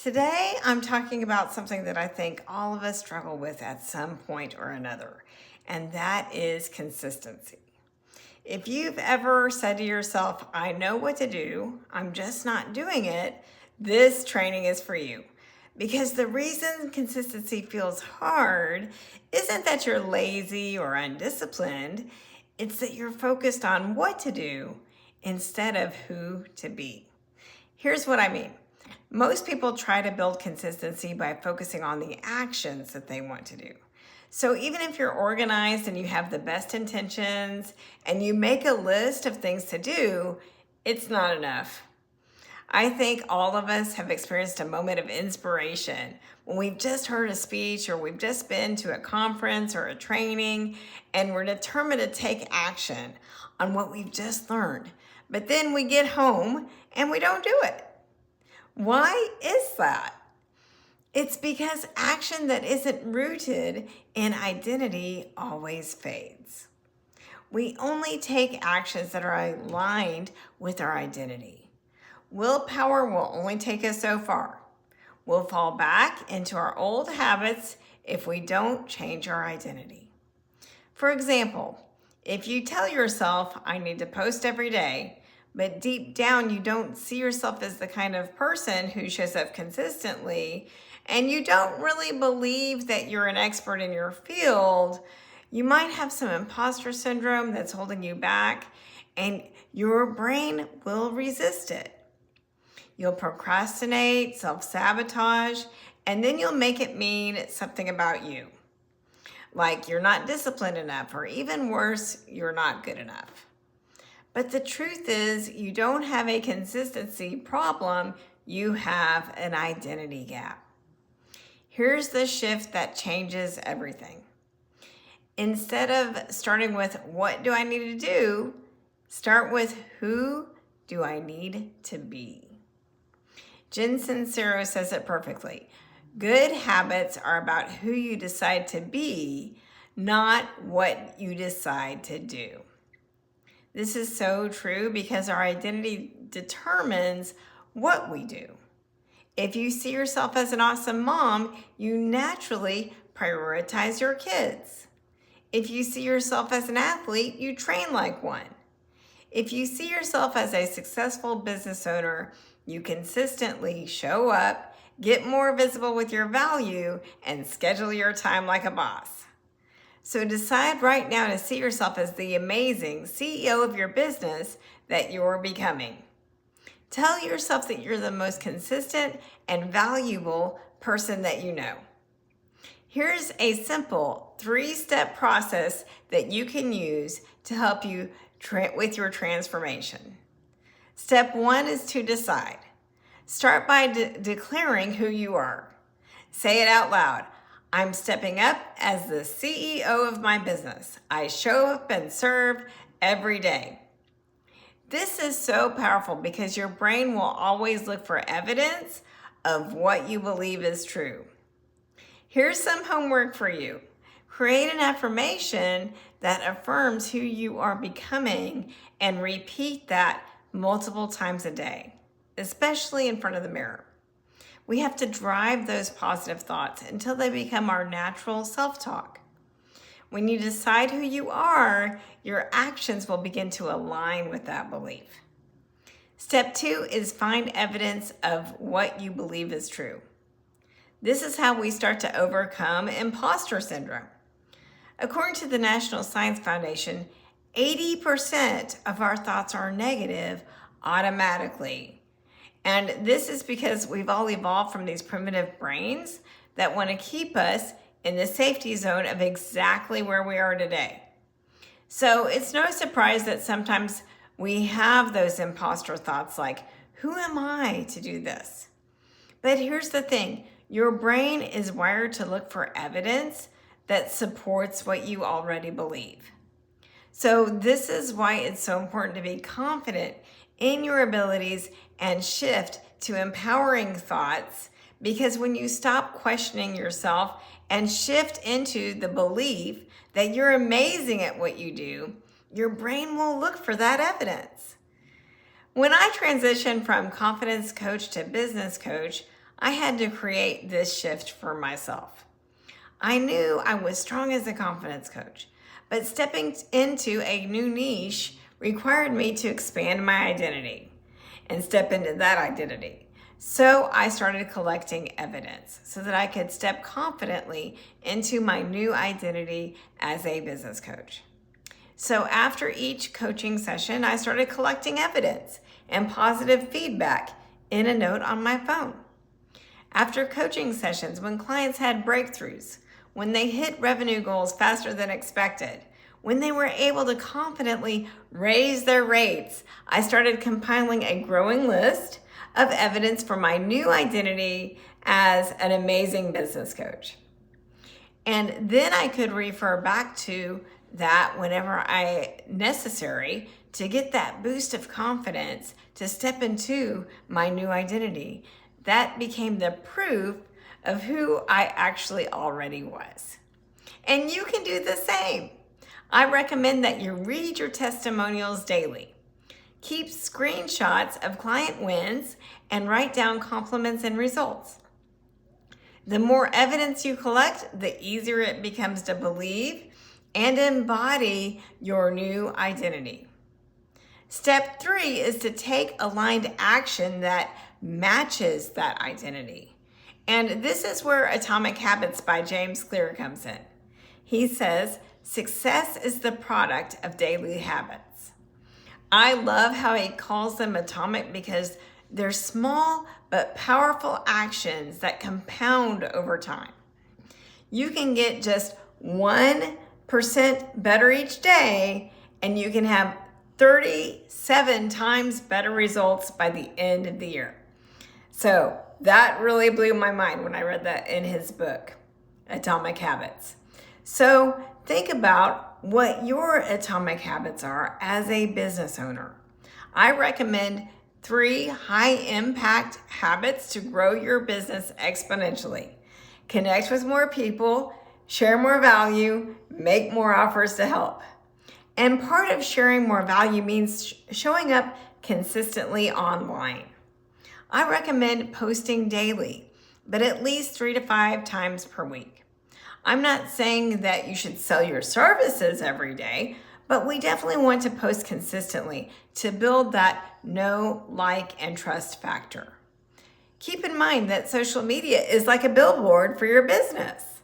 Today, I'm talking about something that I think all of us struggle with at some point or another, and that is consistency. If you've ever said to yourself, I know what to do, I'm just not doing it, this training is for you. Because the reason consistency feels hard isn't that you're lazy or undisciplined, it's that you're focused on what to do instead of who to be. Here's what I mean. Most people try to build consistency by focusing on the actions that they want to do. So even if you're organized and you have the best intentions and you make a list of things to do, it's not enough. I think all of us have experienced a moment of inspiration when we've just heard a speech or we've just been to a conference or a training and we're determined to take action on what we've just learned. But then we get home and we don't do it. Why is that? It's because action that isn't rooted in identity always fades. We only take actions that are aligned with our identity. Willpower will only take us so far. We'll fall back into our old habits if we don't change our identity. For example, if you tell yourself, I need to post every day, but deep down you don't see yourself as the kind of person who shows up consistently, and you don't really believe that you're an expert in your field, you might have some imposter syndrome that's holding you back, and your brain will resist it. You'll procrastinate, self-sabotage, and then you'll make it mean something about you. Like you're not disciplined enough, or even worse, you're not good enough. But the truth is, you don't have a consistency problem, you have an identity gap. Here's the shift that changes everything. Instead of starting with what do I need to do, start with who do I need to be. Jen Sincero says it perfectly. Good habits are about who you decide to be, not what you decide to do. This is so true because our identity determines what we do. If you see yourself as an awesome mom, you naturally prioritize your kids. If you see yourself as an athlete, you train like one. If you see yourself as a successful business owner, you consistently show up, get more visible with your value, and schedule your time like a boss. So decide right now to see yourself as the amazing CEO of your business that you're becoming. Tell yourself that you're the most consistent and valuable person that you know. Here's a simple 3-step process that you can use to help you with your transformation. Step 1 is to decide. Start by declaring who you are. Say it out loud. I'm stepping up as the CEO of my business. I show up and serve every day. This is so powerful because your brain will always look for evidence of what you believe is true. Here's some homework for you. Create an affirmation that affirms who you are becoming and repeat that multiple times a day, especially in front of the mirror. We have to drive those positive thoughts until they become our natural self-talk. When you decide who you are, your actions will begin to align with that belief. Step 2 is find evidence of what you believe is true. This is how we start to overcome imposter syndrome. According to the National Science Foundation, 80% of our thoughts are negative automatically. And this is because we've all evolved from these primitive brains that want to keep us in the safety zone of exactly where we are today. So it's no surprise that sometimes we have those imposter thoughts like, who am I to do this? But here's the thing, your brain is wired to look for evidence that supports what you already believe. So this is why it's so important to be confident in your abilities and shift to empowering thoughts, because when you stop questioning yourself and shift into the belief that you're amazing at what you do, your brain will look for that evidence. When I transitioned from confidence coach to business coach, I had to create this shift for myself. I knew I was strong as a confidence coach, but stepping into a new niche required me to expand my identity and step into that identity. So I started collecting evidence so that I could step confidently into my new identity as a business coach. So after each coaching session, I started collecting evidence and positive feedback in a note on my phone. After coaching sessions, when clients had breakthroughs, when they hit revenue goals faster than expected, when they were able to confidently raise their rates, I started compiling a growing list of evidence for my new identity as an amazing business coach. And then I could refer back to that whenever necessary to get that boost of confidence to step into my new identity. That became the proof of who I actually already was. And you can do the same. I recommend that you read your testimonials daily. Keep screenshots of client wins and write down compliments and results. The more evidence you collect, the easier it becomes to believe and embody your new identity. Step 3 is to take aligned action that matches that identity. And this is where Atomic Habits by James Clear comes in. He says, success is the product of daily habits. I love how he calls them atomic because they're small but powerful actions that compound over time. You can get just 1% better each day, and you can have 37 times better results by the end of the year. So that really blew my mind when I read that in his book, Atomic Habits. So think about what your atomic habits are as a business owner. I recommend 3 high-impact habits to grow your business exponentially. Connect with more people, share more value, make more offers to help. And part of sharing more value means showing up consistently online. I recommend posting daily, but at least 3 to 5 times per week. I'm not saying that you should sell your services every day, but we definitely want to post consistently to build that know, like, and trust factor. Keep in mind that social media is like a billboard for your business.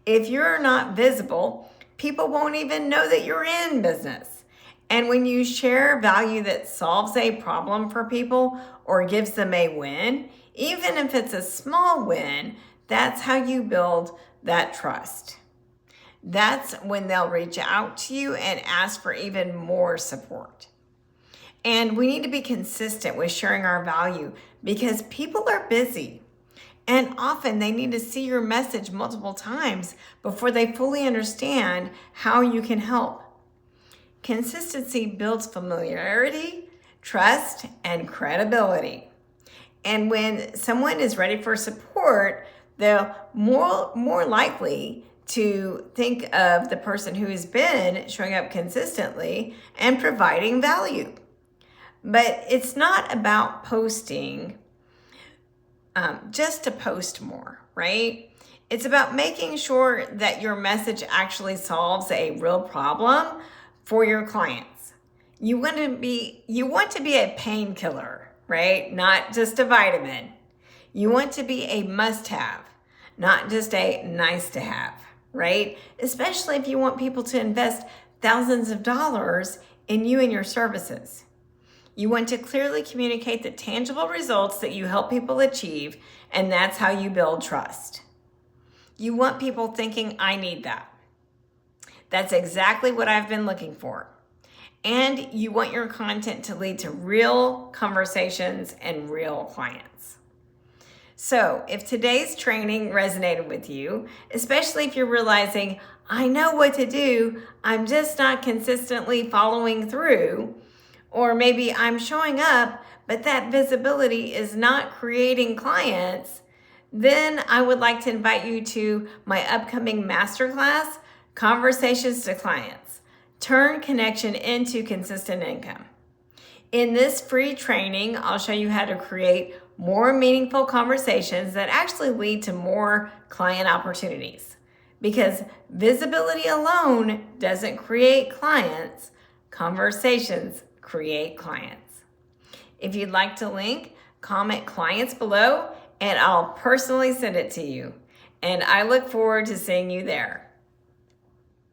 If you're not visible, people won't even know that you're in business. And when you share value that solves a problem for people or gives them a win, even if it's a small win, that's how you build that trust. That's when they'll reach out to you and ask for even more support. And we need to be consistent with sharing our value because people are busy. And often they need to see your message multiple times before they fully understand how you can help. Consistency builds familiarity, trust, and credibility. And when someone is ready for support, they're more likely to think of the person who has been showing up consistently and providing value. But it's not about posting just to post more, right? It's about making sure that your message actually solves a real problem for your clients. You want to be a painkiller, right? Not just a vitamin. You want to be a must-have, not just a nice-to-have, right? Especially if you want people to invest thousands of dollars in you and your services. You want to clearly communicate the tangible results that you help people achieve, and that's how you build trust. You want people thinking, I need that. That's exactly what I've been looking for. And you want your content to lead to real conversations and real clients. So if today's training resonated with you, especially if you're realizing, I know what to do, I'm just not consistently following through, or maybe I'm showing up, but that visibility is not creating clients, then I would like to invite you to my upcoming Masterclass, Conversations to Clients. Turn connection into consistent income. In this free training, I'll show you how to create more meaningful conversations that actually lead to more client opportunities. Because visibility alone doesn't create clients, conversations create clients. If you'd like to link, comment clients below and I'll personally send it to you. And I look forward to seeing you there.